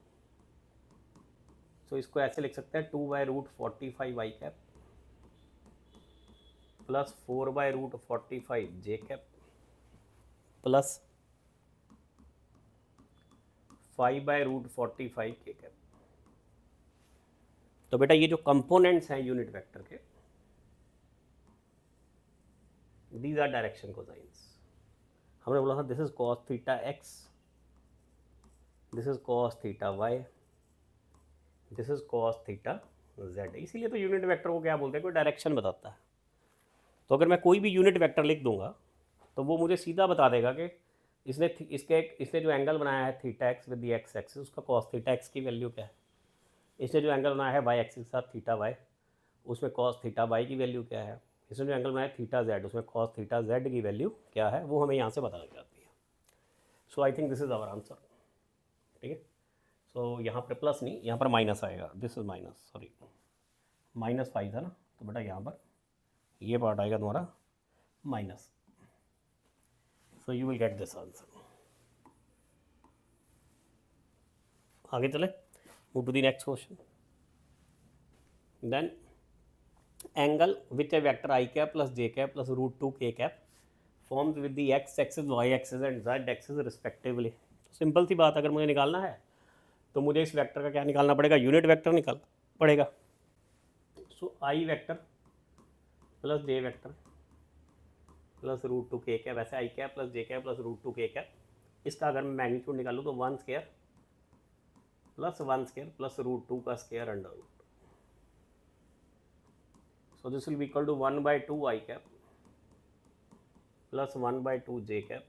So इसको ऐसे लिख सकते हैं 2/√45i cap plus 4/√45j cap plus 5/√45k cap. तो बेटा ये जो कंपोनेंट्स हैं यूनिट वेक्टर के, दीज आर डायरेक्शन कोसाइंस। हमने बोला था this is cos theta x, this is cos theta y, this is cos theta Z. इसीलिए तो यूनिट वेक्टर को क्या बोलते हैं, कोई डायरेक्शन बताता है। तो अगर मैं कोई भी यूनिट वेक्टर लिख दूंगा तो वो मुझे सीधा बता देगा कि इसने जो एंगल बनाया है theta x with the x axis, उसका cos थीटा एक्स की वैल्यू क्या है। इसने जो एंगल बनाया है वाई एक्सिस के साथ थीटा वाई, उसमें cos थीटा वाई की वैल्यू क्या है। इसने जो एंगल बनाया है थीटा जेड, उसमें cos थीटा जेड की वैल्यू क्या है, वो हमें यहाँ से पता लग जाती है। So I think this is our answer. ठीक है, सो यहाँ पर प्लस नहीं, यहाँ पर माइनस आएगा, दिस इज माइनस, सॉरी -5 था ना, तो बेटा यहाँ पर ये पार्ट आएगा तुम्हारा minus. So you will get this answer. आगे चले, move to the next question. Then angle which a vector I cap plus j cap plus √2 k cap forms with the x axis, y axis and z axis respectively. Simple सी बात, अगर मुझे निकालना है तो मुझे इस वेक्टर का क्या निकालना पड़ेगा, यूनिट वेक्टर निकालना पड़ेगा. सो आई वेक्टर प्लस जे वेक्टर प्लस √2 k कैप, ऐसे आई cap plus j cap plus √2 k cap. इसका अगर मैं मैग्नीट्यूड निकालूँ तो 1 स्क्वायर प्लस 1 स्क्वायर प्लस √2 का square under root. So this will be equal to 1 by 2 I cap plus 1 by 2 j cap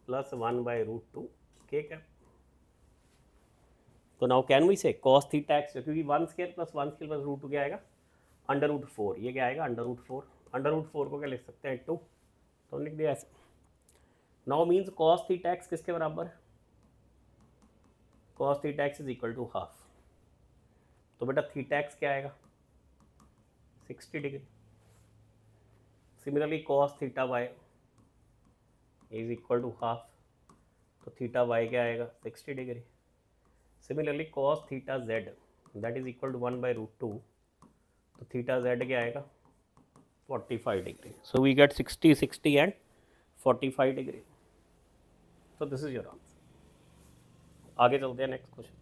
plus 1 by √2 k cap. तो now can we say cos theta x, क्योंकि 1 square plus 1 square plus √2 क्या आएगा, √4. ये क्या आएगा, √4. √4 को क्या लिख सकते हैं, 2, तो लिख दिया ऐसे. Now means cos theta x किसके बराबर है, cos theta x is equal to half. तो बेटा थीटा x क्या आएगा, 60 degree. Similarly cos theta y is equal to half, तो थीटा y क्या आएगा, 60 degree. Similarly cos theta z that is equal to 1 by √2, तो थीटा z क्या आएगा, 45 degree. So we get 60, 60 and 45 degree. तो this is your answer. आगे चलते हैं next question.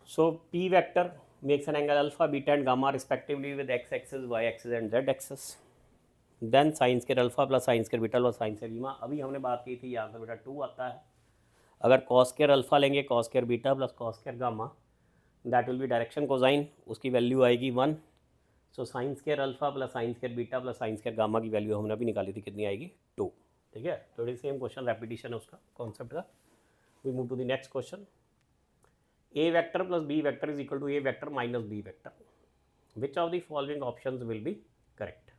So p vector makes an angle alpha, beta and gamma respectively with x axis, y axis and z axis. Then sin square alpha plus sin square beta plus sin square gamma. अभी हमने बात की थी, यहाँ पर बेटा 2 आता है. अगर cos square alpha लेंगे, cos square beta plus cos square gamma, that will be direction cosine, उसकी वैल्यू आएगी 1. सो sin square alpha plus sin square beta plus sin square gamma की वैल्यू हमने अभी निकाली थी, कितनी आएगी, 2. ठीक है, तो it is same question, repetition है उसका कॉन्सेप्ट का. We move to the next question. A vector plus B vector is equal to A vector minus B vector. Which of the following options will be correct?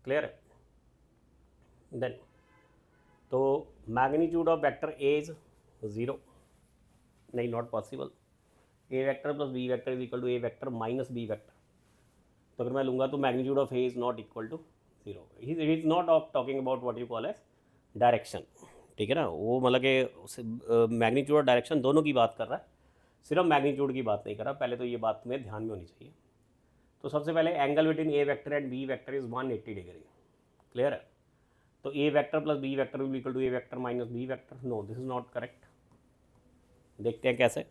Clear है? Then तो magnitude of vector A is 0. नहीं, not possible. A vector plus B vector is equal to A vector minus B vector. तो अगर मैं लूँगा तो magnitude of A is not equal to 0. He is not talking about what you call as direction. ठीक है ना, वो मतलब कि मैग्नीट्यूड और डायरेक्शन दोनों की बात कर रहा है, सिर्फ मैग्नीट्यूड की बात नहीं कर रहा. पहले तो ये बात तुम्हें ध्यान में होनी चाहिए. तो सबसे पहले angle between a vector and b vector is 180 degree. Clear है? तो a vector plus b vector will equal to a vector minus b vector. No, this is not correct. देखते हैं कैसे.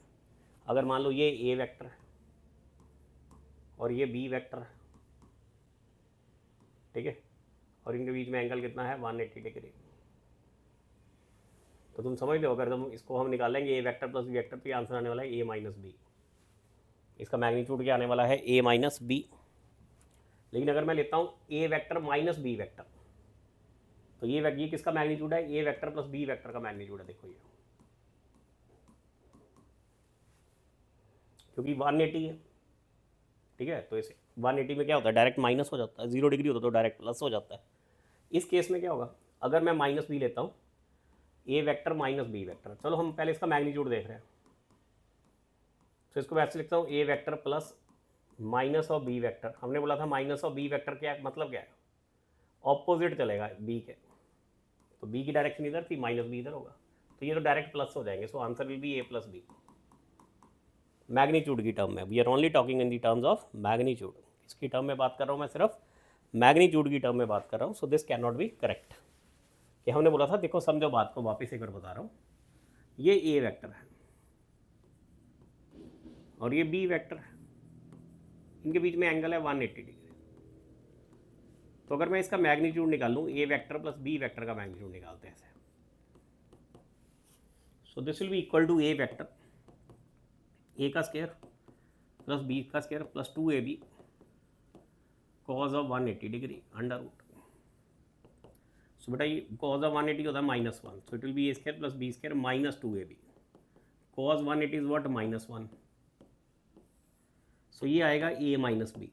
अगर मान लो ये ए वेक्टर है और ये बी वेक्टर है, ठीक है, और इनके बीच में एंगल कितना है, 180 डिग्री. तो तुम समझ लो, अगर इसको हम निकालेंगे ए वेक्टर प्लस बी वेक्टर, तो ये आंसर आने वाला है ए माइनस बी. इसका मैग्नीट्यूड क्या आने वाला है, ए माइनस बी. लेकिन अगर मैं लेता हूँ a vector minus b vector, तो ये किसका मैग्नीट्यूड है, a vector plus b vector का मैग्नीट्यूड है. देखो ये, क्योंकि 180 है, ठीक है, तो इसे 180 में क्या होता है, डायरेक्ट माइनस हो जाता है. 0 डिग्री होता है तो डायरेक्ट प्लस हो जाता है. इस केस में क्या होगा, अगर मैं माइनस बी लेता हूँ, a vector minus b vector, चलो हम पहले इसका मैग्नीट्यूड देख रहे हैं. तो इसको वैसे लिखता हूँ a vector plus minus of b vector. हमने बोला था माइनस ऑफ बी वेक्टर क्या मतलब क्या है, ऑपोजिट चलेगा बी के. तो बी की डायरेक्शन इधर थी, माइनस बी इधर होगा, तो ये तो डायरेक्ट प्लस हो जाएंगे. So answer will be a plus b. Magnitude की टर्म में, we are only talking in the terms of magnitude. इसकी टर्म में बात कर रहा हूँ मैं, सिर्फ मैग्नीट्यूड की टर्म में बात कर रहा हूँ. So this can not be correct. कि हमने बोला था, देखो समझो बात को, वापस एक बार बता रहा हूँ. ये ए वेक्टर है और ये बी वेक्टर है, इनके बीच में एंगल है 180 डिग्री. तो अगर मैं इसका मैग्नीट्यूड निकालूँ, a vector plus b vector का मैग्नीट्यूड निकालते हैं ऐसे. So this will be equal to a vector, a का स्क्वायर प्लस बी का square plus 2ab cos of 180 degree under root. So बेटा ये कॉज ऑफ 180 होता है -1, so it will be a square plus b square minus 2ab. Cos 180 is what, -1. So ये आएगा a minus b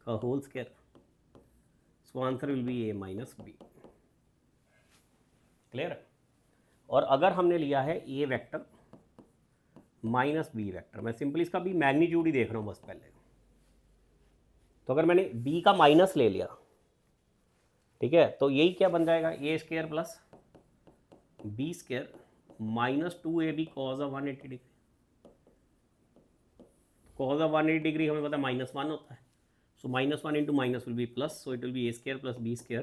का whole square. So answer will be a minus b. Clear है? और अगर हमने लिया है a vector minus b vector, मैं सिंपली इसका भी मैग्नीट्यूड ही देख रहा हूँ बस पहले। तो अगर मैंने बी का माइनस ले लिया, ठीक है, तो यही क्या बन जाएगा, a square plus b square minus 2ab cos of 180 degree. Cos of 180 degree हमें पता है -1 होता है, so -1 into minus will be plus, so it will be a square plus b square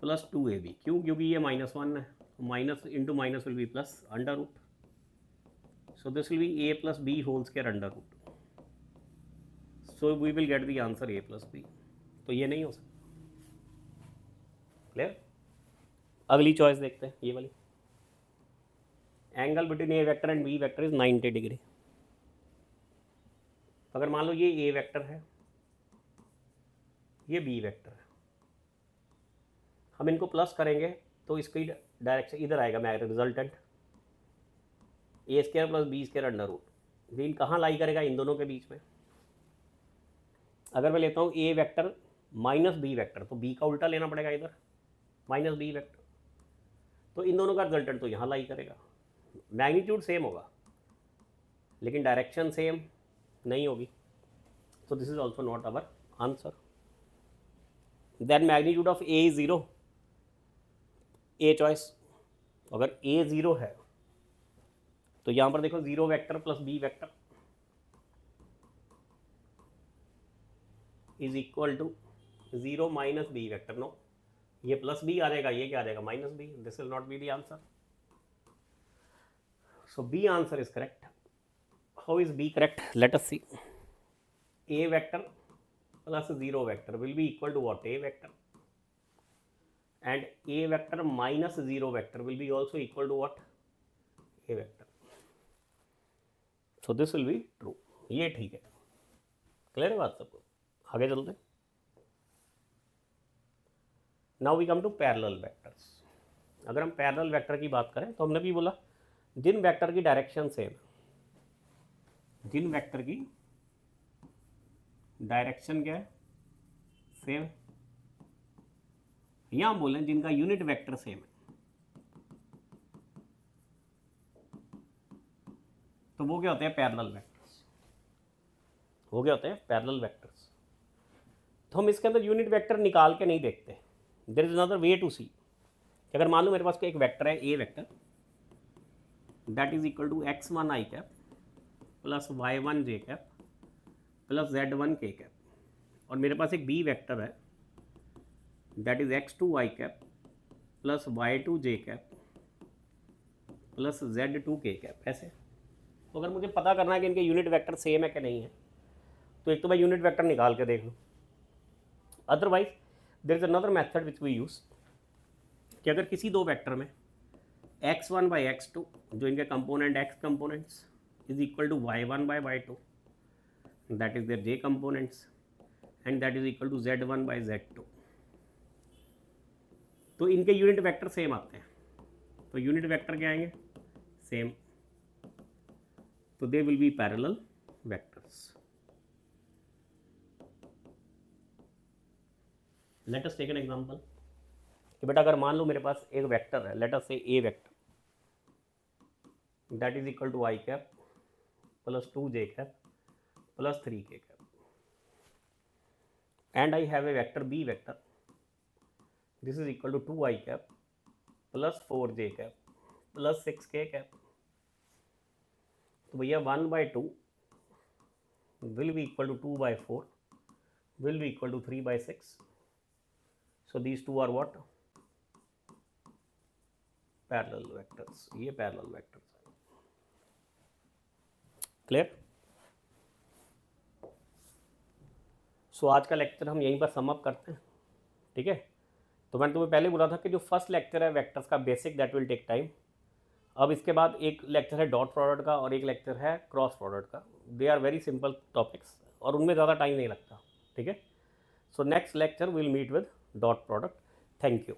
plus 2ab। क्यों? क्योंकि ये -1 है, minus into minus will be plus under root, so this will be a plus b whole square under root, so we will get the answer a plus b। तो ये नहीं हो सकता। Clear? अगली चॉइस देखते हैं, ये वाली। Angle between a vector and b vector is 90 degree. अगर मान लो ये ए वेक्टर है, ये बी वेक्टर है, हम इनको प्लस करेंगे तो इसकी डायरेक्शन इधर आएगा, मैं resultant a square plus b square under root. बीन कहाँ लाई करेगा? इन दोनों के बीच में। अगर मैं लेता हूँ a vector minus b vector, तो बी का उल्टा लेना पड़ेगा इधर, माइनस बी वेक्टर, तो इन दोनों का रिजल्टेंट तो यहाँ लाई करेगा। मैग्नीट्यूड सेम होगा लेकिन डायरेक्शन सेम नहीं होगी, so this is also not our answer। then magnitude of A is 0, A choice। अगर A 0 है तो यहाँ पर देखो 0 vector plus B vector is equal to 0 minus B vector. No, ये प्लस B आ जाएगा, ये क्या आ जाएगा minus B, this will not be the answer. So B answer is correct. How is B correct? Let us see. A vector plus 0 vector will be equal to what? A vector, and A vector minus 0 vector will be also equal to what? A vector। so this will be true। ये ठीक है, clear है बात सबको? आगे चलते हैं। Now we come to parallel vectors. अगर हम पैरेलल वेक्टर की बात करें तो हमने भी बोला जिन वेक्टर की डायरेक्शन सेम, जिन वेक्टर की डायरेक्शन क्या है? सेम। यहां बोलें जिनका यूनिट वेक्टर सेम है, तो वो क्या होते हैं? Parallel vectors. वो क्या होते हैं? Parallel vectors. तो हम इसके अंदर यूनिट वेक्टर निकाल के नहीं देखते, there is another way to see. अगर मान लो मेरे पास एक वेक्टर है, a vector, that is equal to x1 i cap plus y1 j cap plus z1 k cap, और मेरे पास एक बी वेक्टर है that is x2 i cap plus y2 j cap plus z2 k cap. ऐसे तो अगर मुझे पता करना है कि इनके यूनिट वेक्टर सेम है कि नहीं है, तो एक तो मैं यूनिट वेक्टर निकाल के देख लूँ। Otherwise there is another method which we use, कि अगर किसी दो वेक्टर में x1 बाई x2 जो इनके component x components is equal to y1 by y2 that is their j components and that is equal to z1 by z2, तो इनके unit vector same आते हैं। तो यूनिट वेक्टर क्या आएंगे? सेम, तो they will be parallel vectors. Let us take an example कि बेटा अगर मान लो मेरे पास एक वेक्टर है, let us say a vector that is equal to I cap plus 2j cap plus 3k cap, and I have a vector b vector, this is equal to 2i cap plus 4j cap plus 6k cap। तो भैया 1/2 will be equal to 2/4 will be equal to 3/6, so these two are what? Parallel vectors। ये parallel vectors है। Clear? सो आज का lecture हम यहीं पर sum up करते हैं, ठीक है? तो मैंने तुम्हें पहले बोला था कि जो फर्स्ट लेक्चर है वेक्टर्स का basic, that will take time. अब इसके बाद एक लेक्चर है डॉट प्रोडक्ट का और एक लेक्चर है क्रॉस प्रोडक्ट का। They are very simple topics और उनमें ज़्यादा टाइम नहीं लगता, ठीक है? So next lecture will meet with dot product. Thank you.